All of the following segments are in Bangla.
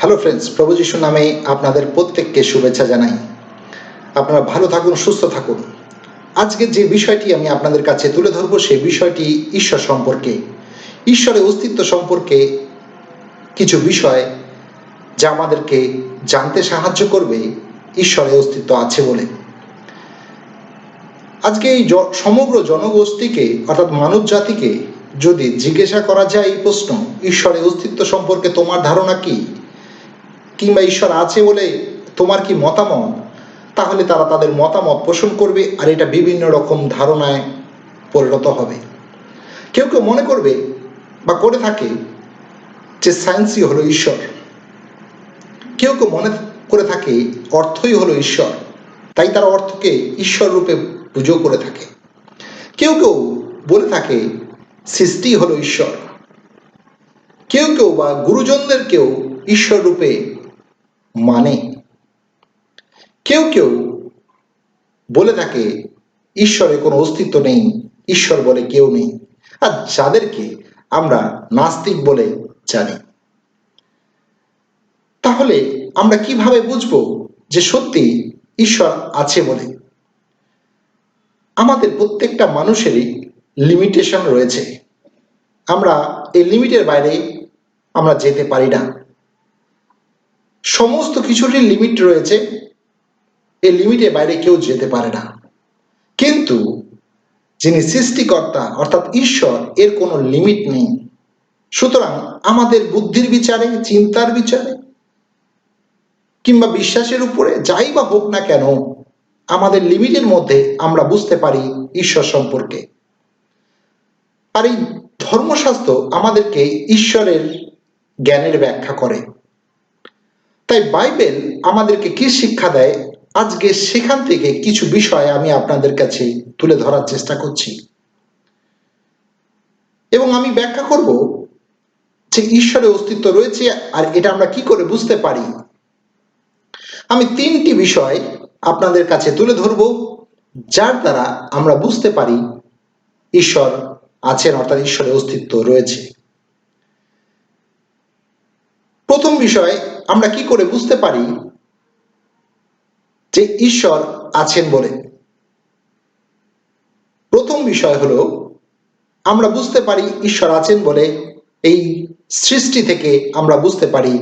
হ্যালো ফ্রেন্ডস, প্রভু যিশুর নামে আপনাদের প্রত্যেককে শুভেচ্ছা জানাই। আপনারা ভালো থাকুন, সুস্থ থাকুন। আজকে যে বিষয়টি আমি আপনাদের কাছে তুলে ধরবো সেই বিষয়টি ঈশ্বর সম্পর্কে, ঈশ্বরের অস্তিত্ব সম্পর্কে কিছু বিষয় যা আমাদেরকে জানতে সাহায্য করবে ঈশ্বরের অস্তিত্ব আছে বলে। আজকে এই সমগ্র জনগোষ্ঠীকে অর্থাৎ মানব জাতিকে যদি জিজ্ঞাসা করা যায় এই প্রশ্ন, ঈশ্বরের অস্তিত্ব সম্পর্কে তোমার ধারণা কি, কিংবা ঈশ্বর আছে বলে তোমার কি মতামত, তাহলে তারা তাদের মতামত পোষণ করবে আর এটা বিভিন্ন রকম ধারণায় পরিণত হবে। কেউ কেউ মনে করবে বা করে থাকে যে সায়েন্সই হলো ঈশ্বর, কেউ কেউ মনে করে থাকে অর্থই হলো ঈশ্বর, তাই তারা অর্থকে ঈশ্বর রূপে পুজো করে থাকে। কেউ কেউ বলে থাকে সৃষ্টি হলো ঈশ্বর, কেউ কেউ বা গুরুজনদেরকেও ঈশ্বর রূপে মানে। কেউ কেউ বলে থাকে ঈশ্বরের কোনো অস্তিত্ব নেই, ঈশ্বর বলে কেউ নেই, আর যাদেরকে আমরা নাস্তিক বলে জানি। তাহলে আমরা কিভাবে বুঝবো যে সত্যি ঈশ্বর আছে বলে? আমাদের প্রত্যেকটা মানুষেরই লিমিটেশন রয়েছে, আমরা এই লিমিটের বাইরে আমরা যেতে পারি না। সমস্ত কিছুরই লিমিট রয়েছে, এই লিমিটের বাইরে কেউ যেতে পারে না। কিন্তু যিনি সৃষ্টিকর্তা অর্থাৎ ঈশ্বর, এর কোনো লিমিট নেই। সুতরাং আমাদের বুদ্ধির বিচারে, চিন্তার বিচারে কিংবা বিশ্বাসের উপরে যাই বা হোক না কেন, আমাদের লিমিটের মধ্যে আমরা বুঝতে পারি ঈশ্বর সম্পর্কে। আর এই ধর্মশাস্ত্র আমাদেরকে ঈশ্বরের জ্ঞানের ব্যাখ্যা করে। তাই বাইবেল আমাদেরকে কি শিক্ষা দেয়, আজকে সেখান থেকে কিছু বিষয় আমি আপনাদের কাছে তুলে ধরার চেষ্টা করছি এবং আমি ব্যাখ্যা করব যে ঈশ্বরের অস্তিত্ব রয়েছে আর এটা আমরা কি করে বুঝতে পারি। আমি তিনটি বিষয় আপনাদের কাছে তুলে ধরব যার দ্বারা আমরা বুঝতে পারি ঈশ্বর আছেন অর্থাৎ ঈশ্বরের অস্তিত্ব রয়েছে। প্রথম বিষয়, আমরা কি করে বুঝতে পারি যে ঈশ্বর আছেন বলে? প্রথম বিষয় হলো আমরা বুঝতে পারি ঈশ্বর আছেন বলে এই সৃষ্টি থেকে আমরা বুঝতে পারি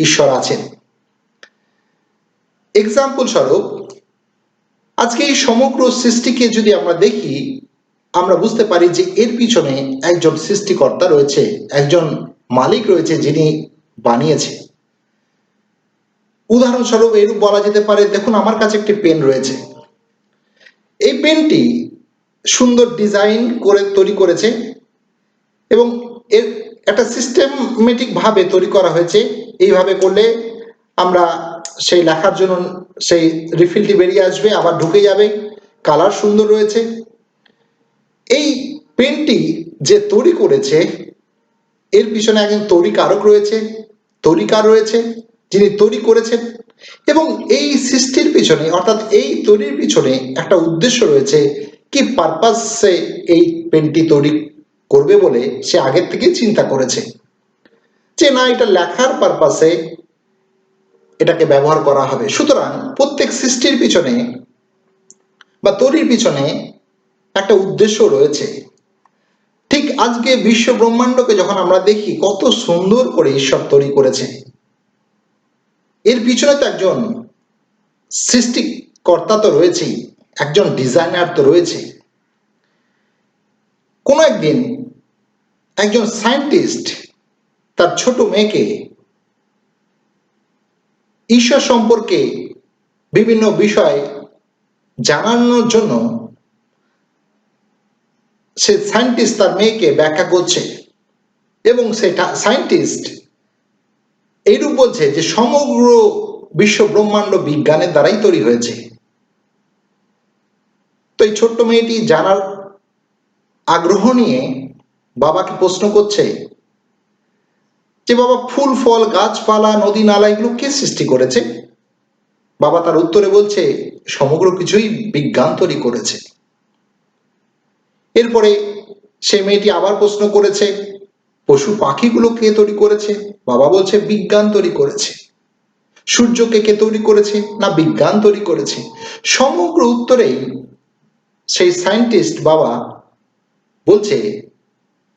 ঈশ্বর আছেন। এক্সাম্পল স্বরূপ, আজকে এই সমগ্র সৃষ্টিকে যদি আমরা দেখি, আমরা বুঝতে পারি যে এর পিছনে একজন সৃষ্টিকর্তা রয়েছে, একজন মালিক রয়েছে যিনি বানিয়েছে। উদাহরণস্বরূপ এরূপ বলা যেতে পারে, দেখুন আমার কাছে একটি পেন রয়েছে, এই পেনটি সুন্দর ডিজাইন করে তৈরি করেছে এবং এর একটা সিস্টেমেটিক ভাবে তৈরি করা হয়েছে। এইভাবে করলে আমরা সেই লেখার জন্য সেই রিফিলটি বেরিয়ে আসবে, আবার ঢুকে যাবে, কালার সুন্দর রয়েছে। এই পেনটি যে তৈরি করেছে এর পিছনে একজন তৈরিকারক রয়েছে, তৈরিকার রয়েছে যিনি তৈরি করেছেন, এবং এই সৃষ্টির পিছনে অর্থাৎ এই তৈরির পিছনে একটা উদ্দেশ্য রয়েছে। কি পারপাসে এই পেনটি তৈরি করবে বলে সে আগের থেকে চিন্তা করেছে যে না, এটা লেখার পারপাসে এটাকে ব্যবহার করা হবে। সুতরাং প্রত্যেক সৃষ্টির পিছনে বা তৈরির পিছনে একটা উদ্দেশ্য রয়েছে। ঠিক আজকে বিশ্ব ব্রহ্মাণ্ডকে যখন আমরা দেখি কত সুন্দর করে ঈশ্বর তৈরি করেছে, এর পিছনে তো একজন সৃষ্টিকর্তা তো রয়েছেই, একজন ডিজাইনার তো রয়েছে। কোনো একদিন একজন সায়েন্টিস্ট তার ছোট মেয়েকে ঈশ্বর সম্পর্কে বিভিন্ন বিষয় জানানোর জন্য সে সায়েন্টিস্ট তার মেয়েকে ব্যাখ্যা করছে এবং সেটা সায়েন্টিস্ট এইরূপ বলছে যে সমগ্র বিশ্ব ব্রহ্মাণ্ড বিজ্ঞানের দ্বারাই তৈরি হয়েছে। তো এই ছোট্ট মেয়েটি জানার আগ্রহ নিয়ে বাবাকে প্রশ্ন করছে যে বাবা, ফুল ফল গাছপালা নদী নালা এগুলো কে সৃষ্টি করেছে? বাবা তার উত্তরে বলছে সমগ্র কিছুই বিজ্ঞান তৈরি করেছে। এরপরে সেই মেয়েটি আবার প্রশ্ন করেছে, পশু পাখিগুলো কে তৈরি করেছে? বাবা বলছে বিজ্ঞান তৈরি করেছে। সূর্যকে কে তৈরি করেছে? না, বিজ্ঞান তৈরি করেছে। সমগ্র উত্তরেই সেই সায়েন্টিস্ট বাবা বলছে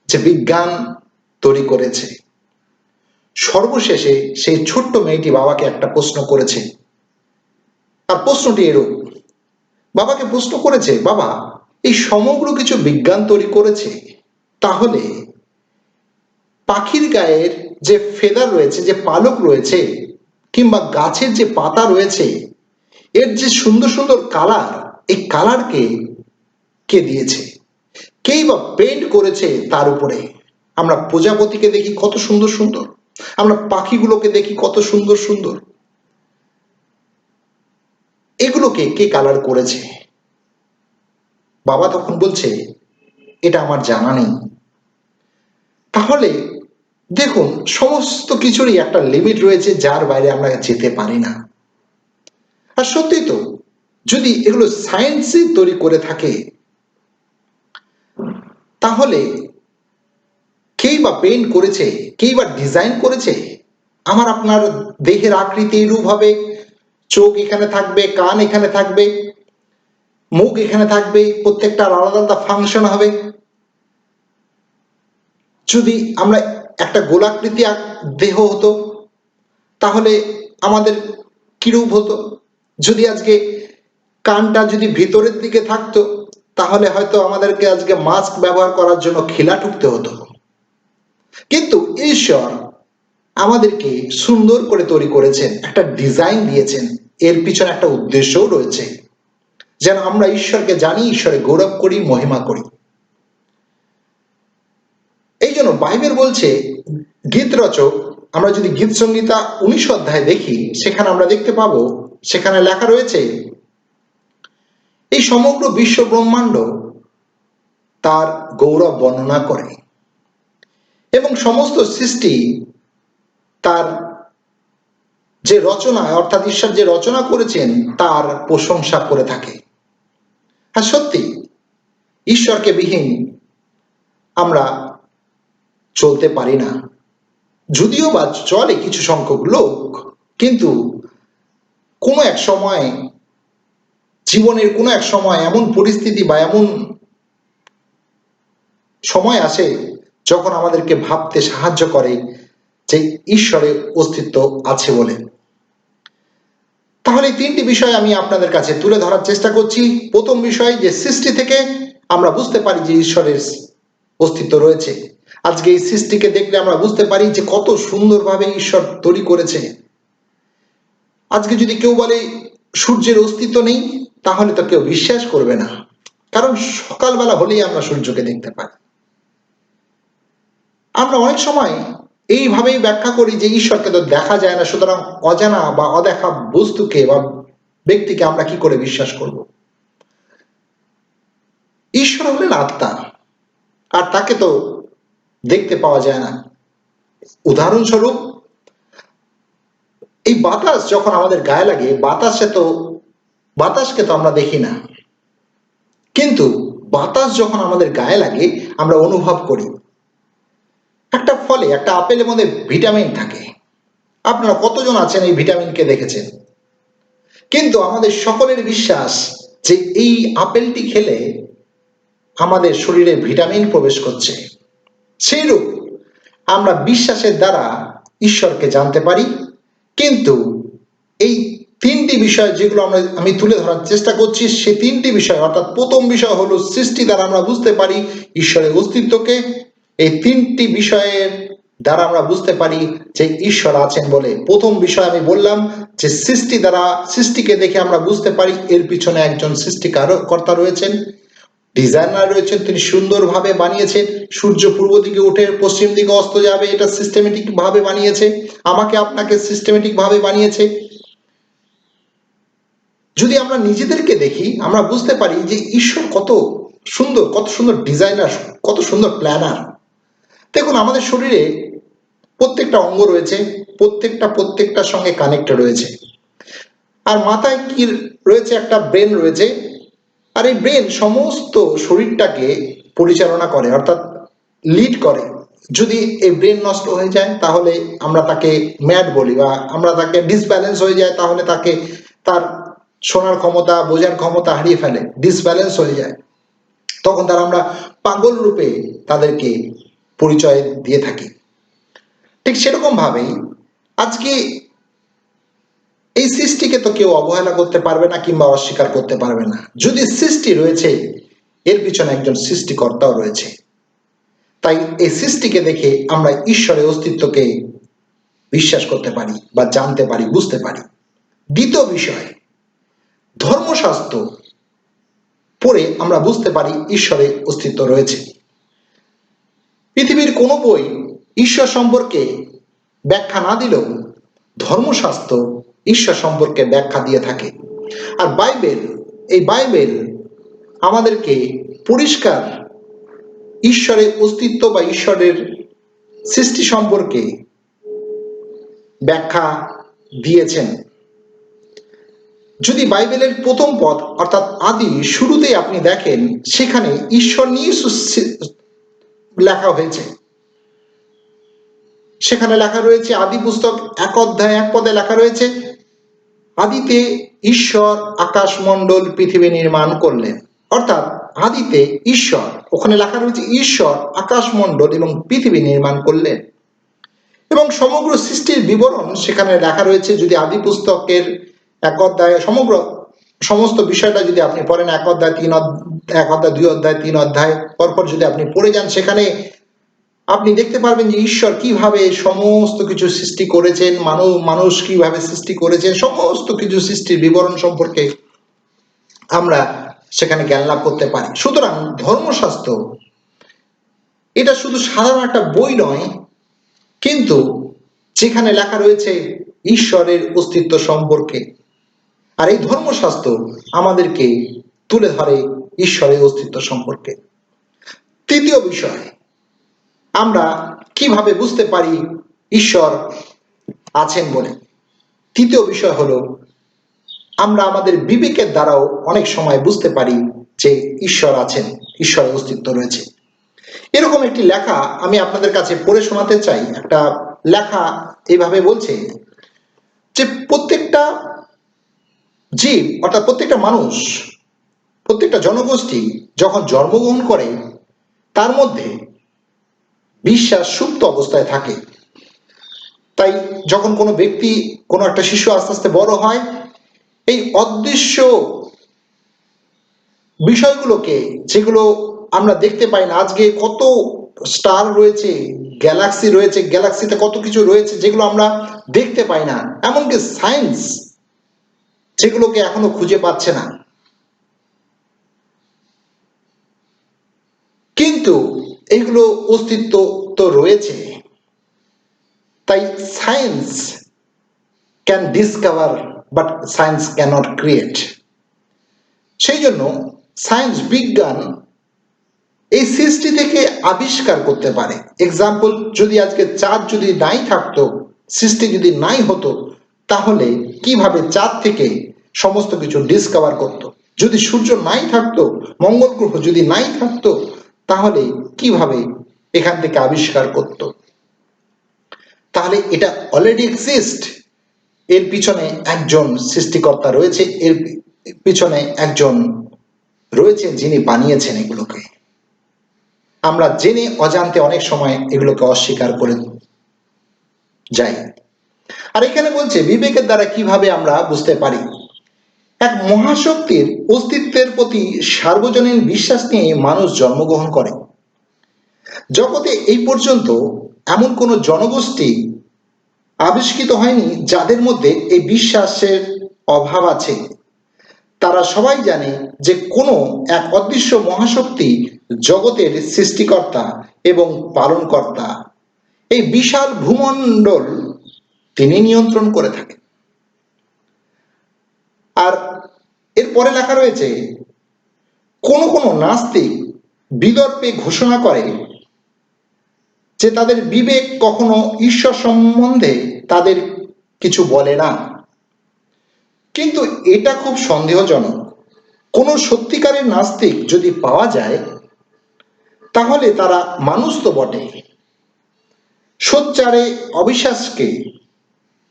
যে বিজ্ঞান তৈরি করেছে। সর্বশেষে সেই ছোট্ট মেয়েটি বাবাকে একটা প্রশ্ন করেছে, আর প্রশ্নটি এরূপ, বাবাকে প্রশ্ন করেছে, বাবা এই সমগ্র কিছু বিজ্ঞান তৈরি করেছে, তাহলে পাখির গায়ের যে ফেদার রয়েছে, যে পালক রয়েছে, কিংবা গাছের যে পাতা রয়েছে, এর যে সুন্দর সুন্দর কালার, এই কালারকে কে দিয়েছে? কেই বা পেইন্ট করেছে তার উপরে? আমরা প্রজাপতিকে দেখি কত সুন্দর সুন্দর, আমরা পাখিগুলোকে দেখি কত সুন্দর সুন্দর, এগুলোকে কে কালার করেছে? বাবা তখন বলছে, এটা আমার জানা নেই। তাহলে দেখুন, সমস্ত কিছুরই একটা লিমিট রয়েছে, যার বাইরে আমরা যেতে পারি না। আর সত্যি তো, যদি এগুলো সায়েন্সই তৈরি করে থাকে, তাহলে কেই বা পেইন্ট করেছে, কেই বা ডিজাইন করেছে? আমার আপনার দেহের আকৃতি এরূপ হবে, চোখ এখানে থাকবে, কান এখানে থাকবে, মুখ এখানে থাকবে, প্রত্যেকটা আলাদা আলাদা ফাংশন হবে। যদি আমরা একটা গোলাকৃতি দেহ হতো, তাহলে আমাদের কিরূপ হতো? যদি আজকে কানটা যদি ভিতরের দিকে থাকতো, তাহলে হয়তো আমাদেরকে আজকে মাস্ক ব্যবহার করার জন্য খিলা ঠুকতে হতো। কিন্তু ঈশ্বর আমাদেরকে সুন্দর করে তৈরি করেছেন, একটা ডিজাইন দিয়েছেন, এর পিছনে একটা উদ্দেশ্যও রয়েছে, যেন আমরা ঈশ্বরকে জানি, ঈশ্বরে গৌরব করি, মহিমা করি। এই জন্য বাইবেল বলছে, গীত রচক, আমরা যদি গীত সংহিতা 19 অধ্যায় দেখি, সেখানে আমরা দেখতে পাবো, সেখানে লেখা রয়েছে, এই সমগ্র বিশ্ব ব্রহ্মাণ্ড তার গৌরব বর্ণনা করে এবং সমস্ত সৃষ্টি তার যে রচনা, অর্থাৎ ঈশ্বর যে রচনা করেছেন তার প্রশংসা করে থাকে। আর সত্যি, ঈশ্বরকে বিহীন আমরা চলতে পারি না। যদিও বা চলে কিছু সংখ্যক লোক, কিন্তু কোনো এক সময়, জীবনের কোনো এক সময় এমন পরিস্থিতি বা এমন সময় আসে যখন আমাদেরকে ভাবতে সাহায্য করে যে ঈশ্বরের অস্তিত্ব আছে বলে। তাহলে তিনটি বিষয় আমি আপনাদের কাছে তুলে ধরার চেষ্টা করছি। প্রথম বিষয়, যে সৃষ্টি থেকে আমরা বুঝতে পারি যে ঈশ্বরের অস্তিত্ব রয়েছে। আজকে এই সৃষ্টিকে দেখলে আমরা বুঝতে পারি যে কত সুন্দরভাবে ঈশ্বর তৈরি করেছে। আজকে যদি কেউ বলে সূর্যের অস্তিত্ব নেই, তাহলে তো কেউ বিশ্বাস করবে না, কারণ সকালবেলা হলেই আমরা সূর্যকে দেখতে পাই। আমরা অনেক সময় এইভাবেই ব্যাখ্যা করি যে ঈশ্বরকে তো দেখা যায় না, সুতরাং অজানা বা অদেখা বস্তুকে বা ব্যক্তিকে আমরা কি করে বিশ্বাস করব? ঈশ্বর হলেন আত্মা, আর তাকে তো দেখতে পাওয়া যায় না। উদাহরণস্বরূপ, এই বাতাস যখন আমাদের গায়ে লাগে, বাতাসকে তো আমরা দেখি না, কিন্তু বাতাস যখন আমাদের গায়ে লাগে আমরা অনুভব করি। একটা ফলে, একটা আপেলের মধ্যে ভিটামিন থাকে। আপনারা কতজন আছেন এই ভিটামিনকে দেখেছেন? কিন্তু আমাদের সকলের বিশ্বাস যে এই আপেলটি খেলে আমাদের শরীরে ভিটামিন প্রবেশ করছে। সেইরূপ আমরা বিশ্বাসের দ্বারা ঈশ্বরকে জানতে পারি। কিন্তু এই তিনটি বিষয় যেগুলো আমি তুলে ধরার চেষ্টা করছি, সে তিনটি বিষয়, অর্থাৎ প্রথম বিষয় হলো সৃষ্টি দ্বারা আমরা বুঝতে পারি ঈশ্বরের অস্তিত্বকে। এই তিনটি বিষয়ের দ্বারা আমরা বুঝতে পারি যে ঈশ্বর আছেন বলে। প্রথম বিষয় আমি বললাম যে সৃষ্টি দ্বারা, সৃষ্টিকে দেখে আমরা বুঝতে পারি এর পিছনে একজন সৃষ্টিকর্তা রয়েছেন, ডিজাইনার রয়েছেন, তিনি সুন্দরভাবে বানিয়েছেন। সূর্য পূর্ব দিকে উঠে পশ্চিম দিকে অস্ত যাবে, এটা সিস্টেমেটিক ভাবে বানিয়েছে। আমাকে আপনাকে সিস্টেমেটিক ভাবে বানিয়েছে। যদি আমরা নিজেদেরকে দেখি, আমরা বুঝতে পারি যে ঈশ্বর কত সুন্দর, কত সুন্দর ডিজাইনার, কত সুন্দর প্ল্যানার। দেখুন, আমাদের শরীরে প্রত্যেকটা অঙ্গ রয়েছে, প্রত্যেকটার সঙ্গে কানেক্টেড রয়েছে। আর মাথায় কি রয়েছে? একটা ব্রেন রয়েছে। আর এই ব্রেন সমস্ত শরীরটাকে পরিচালনা করে, অর্থাৎ লিড করে। যদি এই ব্রেন নষ্ট হয়ে যায় তাহলে আমরা তাকে ম্যাড বলি, বা আমরা তাকে ডিসব্যালেন্স হয়ে যায় তাহলে তাকে তার শোনার ক্ষমতা, বোঝার ক্ষমতা হারিয়ে ফেলে, ডিসব্যালেন্স হয়ে যায়, তখন তারা আমরা পাগল রূপে তাদেরকে পরিচয় দিয়ে থাকি। ঠিক সেরকম ভাবেই আজকে এই সৃষ্টিকে তো কেউ অবহেলা করতে পারবে না কিংবা অস্বীকার করতে পারবে না। যদি সৃষ্টি রয়েছে এর পিছনে একজন সৃষ্টিকর্তাও রয়েছে। তাই এই সৃষ্টিকে দেখে আমরা ঈশ্বরের অস্তিত্বকে বিশ্বাস করতে পারি বা জানতে পারি, বুঝতে পারি। দ্বিতীয় বিষয়, ধর্মশাস্ত্র পড়ে আমরা বুঝতে পারি ঈশ্বরের অস্তিত্ব রয়েছে। পৃথিবীর কোনো বই ঈশ্বর সম্পর্কে ব্যাখ্যা না দিলেও ধর্মশাস্ত্র ঈশ্বর সম্পর্কে ব্যাখ্যা দিয়ে থাকে। আর বাইবেল আমাদেরকে পরিষ্কার ঈশ্বরের অস্তিত্ব বা ঈশ্বরের সৃষ্টি সম্পর্কে ব্যাখ্যা দিয়েছেন। যদি বাইবেলের প্রথম পদ অর্থাৎ আদি শুরুতেই আপনি দেখেন, সেখানে ঈশ্বর নিয়ে লেখা হয়েছে। সেখানে লেখা রয়েছে, আদি পুস্তক 1 অধ্যায় 1 পদে লেখা রয়েছে, আদিতে ঈশ্বর আকাশমণ্ডল পৃথিবী নির্মাণ করলেন। অর্থাৎ আদিতে ঈশ্বর, ওখানে লেখা রয়েছে ঈশ্বর আকাশমণ্ডল এবং পৃথিবী নির্মাণ করলেন। এবং সমগ্র সৃষ্টির বিবরণ সেখানে লেখা রয়েছে। যদি আদি পুস্তকের 1 অধ্যায় সমস্ত বিষয়টা যদি আপনি পড়েন, 1 অধ্যায় 2 অধ্যায় 3 অধ্যায় পরপর যদি আপনি পড়ে যান, সেখানে আপনি দেখতে পারবেন যে ঈশ্বর কিভাবে সমস্ত কিছু সৃষ্টি করেছেন, মানুষ কিভাবে সৃষ্টি করেছেন, সমস্ত কিছু সৃষ্টির বিবরণ সম্পর্কে আমরা সেখানে জ্ঞান লাভ করতে পারি। সুতরাং ধর্মশাস্ত্র এটা শুধু সাধারণ একটা বই নয়, কিন্তু যেখানে লেখা রয়েছে ঈশ্বরের অস্তিত্ব সম্পর্কে। আর এই ধর্মশাস্ত্র আমাদেরকে তুলে ধরে ঈশ্বরের অস্তিত্ব সম্পর্কে। তৃতীয় বিষয়, আমরা কিভাবে বুঝতে পারি ঈশ্বর আছেন বলে। তৃতীয় বিষয় হলো, আমরা আমাদের বিবেকের দ্বারাও অনেক সময় বুঝতে পারি যে ঈশ্বর আছেন, ঈশ্বরের অস্তিত্ব রয়েছে। এরকম একটি লেখা আমি আপনাদের কাছে পড়ে শোনাতে চাই। একটা লেখা এইভাবে বলছে যে প্রত্যেকটা জীব অর্থাৎ প্রত্যেকটা মানুষ, প্রত্যেকটা জনগোষ্ঠী যখন জন্মগ্রহণ করে তার মধ্যে বিশ্বাস সুপ্ত অবস্থায় থাকে। তাই যখন কোনো ব্যক্তি, কোনো একটা শিশু আস্তে আস্তে বড় হয়, এই অদৃশ্য বিষয়গুলোকে, যেগুলো আমরা দেখতে পাই না, আজকে কত স্টার রয়েছে, গ্যালাক্সি রয়েছে, গ্যালাক্সিতে কত কিছু রয়েছে যেগুলো আমরা দেখতে পাই না, এমনকি সায়েন্স যেগুলোকে এখনো খুঁজে পাচ্ছে না, কিন্তু এইগুলো অস্তিত্ব তো রয়েছে। তাই science can discover but science cannot create. সেই জন্য সায়েন্স, বিজ্ঞান এই সৃষ্টি থেকে আবিষ্কার করতে পারে। এক্সাম্পল, যদি আজকে চাঁদ যদি নাই থাকতো, সৃষ্টি যদি নাই হতো, তাহলে কিভাবে চাঁদ থেকে সমস্ত কিছু ডিসকভার করতো? যদি সূর্য নাই থাকতো, মঙ্গল গ্রহ যদি নাই থাকতো, তাহলে কিভাবে এখান থেকে আবিষ্কার করতো? তাহলে এটা অলরেডি এক্সিস্ট। এর পিছনে একজন সৃষ্টিকর্তা রয়েছে, এর পিছনে একজন রয়েছে যিনি বানিয়েছেন এগুলোকে। আমরা জেনে অজান্তে অনেক সময় এগুলোকে অস্বীকার করে যাই। আর এখানে বলছে বিবেকের দ্বারা কিভাবে আমরা বুঝতে পারি। এক মহাশক্তির অস্তিত্বের প্রতি সার্বজনীন বিশ্বাস নিয়ে মানুষ জন্মগ্রহণ করে। জগতে এই পর্যন্ত এমন কোনো জনগোষ্ঠী আবিষ্কৃত হয়নি যাদের মধ্যে এই বিশ্বাসের অভাব আছে। তারা সবাই জানে যে কোনো এক অদৃশ্য মহাশক্তি জগতের সৃষ্টিকর্তা এবং পালনকর্তা। এই বিশাল ভূমণ্ডল তিনি নিয়ন্ত্রণ করে থাকেন। আর এরপরে লেখা রয়েছে, কোনো কোনো নাস্তিক বিদর্পে ঘোষণা করে যে তাদের বিবেক কখনো ঈশ্বর সম্বন্ধে তাদের কিছু বলে না। কিন্তু এটা খুব সন্দেহজনক। কোনো সত্যিকারের নাস্তিক যদি পাওয়া যায়, তাহলে তারা মানুষ তো বটে, সোচ্চারে অবিশ্বাসকে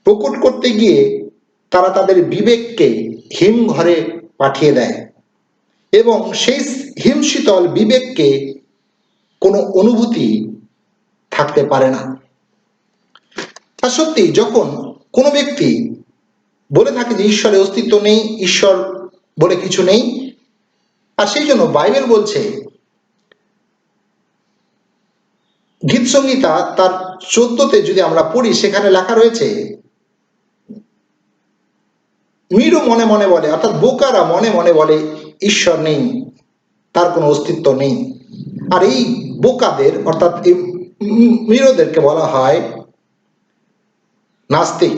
প্রকট করতে গিয়ে তারা তাদের বিবেককে হিমঘরে পাঠিয়ে দেয় এবং সেই হিমশীতল বিবেককে কোনো অনুভূতি থাকতে পারে না। আর সত্যি যখন কোনো ব্যক্তি বলে থাকে যে ঈশ্বরের অস্তিত্ব নেই, ঈশ্বর বলে কিছু নেই, আর সেই জন্য বাইবেল বলছে, গীত সংহিতা তার 14তে যদি আমরা পড়ি, সেখানে লেখা রয়েছে, মীরু মনে মনে বলে, অর্থাৎ বোকারা মনে মনে বলে ঈশ্বর নেই, তার কোনো অস্তিত্ব নেই। আর এই বোকাদের অর্থাৎ এই মীরুদেরকে বলা হয় নাস্তিক।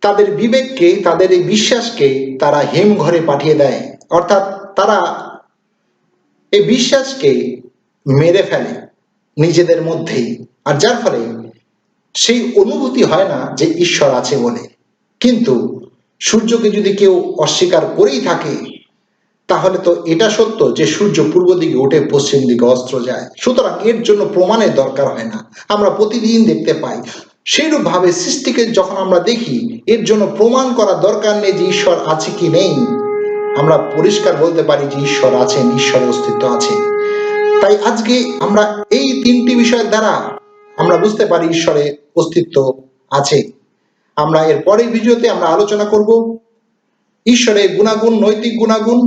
তাদের বিবেককে, তাদের এই বিশ্বাসকে তারা হিমঘরে পাঠিয়ে দেয়, অর্থাৎ তারা এই বিশ্বাসকে মেরে ফেলে নিজেদের মধ্যেই, আর যার ফলে সেই অনুভূতি হয় না যে ঈশ্বর আছে বলে। কিন্তু সূর্যকে যদি কেউ অস্বীকার করেই থাকে, তাহলে তো এটা সত্য যে সূর্য পূর্ব দিকে উঠে পশ্চিম দিকে অস্ত যায়, সুতরাং এর জন্য প্রমাণের দরকার হয় না, আমরা প্রতিদিন দেখতে পাই। সেইরূপ ভাবে সৃষ্টিকে যখন আমরা দেখি, এর জন্য প্রমাণ করার দরকার নেই যে ঈশ্বর আছে কি নেই, আমরা পরিষ্কার বলতে পারি যে ঈশ্বর আছেন, ঈশ্বরের অস্তিত্ব আছে। তাই আজকে আমরা এই 3টি বিষয়ের দ্বারা আমরা বুঝতে পারি ঈশ্বরের অস্তিত্ব আছে। আমরা এর পরের ভিডিওতে আমরা আলোচনা করব ঈশ্বরের গুণাগুণ, নৈতিক গুণাগুণ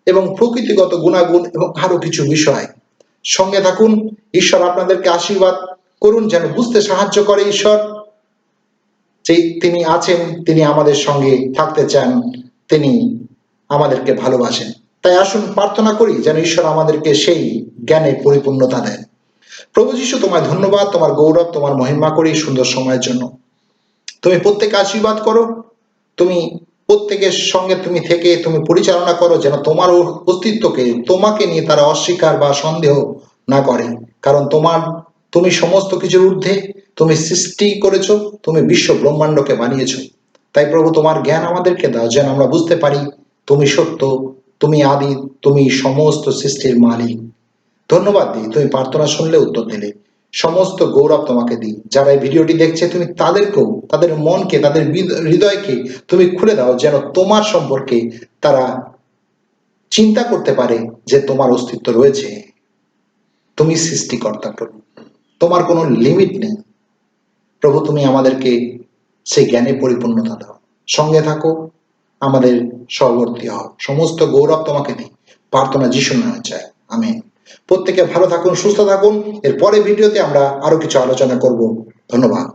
এবং প্রকৃতিগত গুণাগুণ এবং আরো কিছু বিষয়। সঙ্গে থাকুন। ঈশ্বর আপনাদেরকে আশীর্বাদ করুন, যেন বুঝতে সাহায্য করে ঈশ্বর যে তিনি আছেন, তিনি আমাদের সঙ্গে থাকতে চান, তিনি আমাদেরকে ভালোবাসেন। তাই আসুন প্রার্থনা করি যেন ঈশ্বর আমাদেরকে সেই জ্ঞানে পরিপূর্ণতা দেন। প্রভু যীশু, তোমায় ধন্যবাদ, তোমার গৌরব, তোমার মহিমা করি সুন্দর সময়ের জন্য। তুমি প্রত্যেককে আশীর্বাদ করো, তুমি প্রত্যেকের সঙ্গে তুমি থেকে তুমি পরিচালনা করো, যেন তোমার অস্তিত্বকে, তোমাকে নিয়ে তারা অস্বীকার বা সন্দেহ না করে, কারণ তুমি সমস্ত কিছুর ঊর্ধ্বে, তুমি সৃষ্টি করেছো, তুমি বিশ্ব ব্রহ্মাণ্ডকে বানিয়েছো। তাই প্রভু, তোমার জ্ঞান আমাদেরকে দাও যেন আমরা বুঝতে পারি তুমি সত্য, তুমি আদি, তুমি সমস্ত সৃষ্টির মালিক। ধন্যবাদ দিই, তুমি প্রার্থনা শুনলে উত্তর দিলে। সমস্ত গৌরব তোমাকে দিই। যারা এই ভিডিওটি দেখছে, তুমি তাদেরকেও, তাদের মনকে, তাদের হৃদয়কে তুমি খুলে দাও, যেন তোমার সম্পর্কে তারা চিন্তা করতে পারে যে তোমার অস্তিত্ব রয়েছে, তুমি সৃষ্টিকর্তা প্রভু, তোমার কোনো লিমিট নেই। প্রভু, তুমি আমাদেরকে সেই জ্ঞানে পরিপূর্ণতা দাও। সঙ্গে থাকো, আমাদের সহবর্তী হও। সমস্ত গৌরব তোমাকে দিই। প্রার্থনা যিশুর নামে চাই, আমেন। প্রত্যেকে ভালো থাকুন, সুস্থ থাকুন। এর পরে ভিডিওতে আমরা আরো কিছু আলোচনা করব। ধন্যবাদ।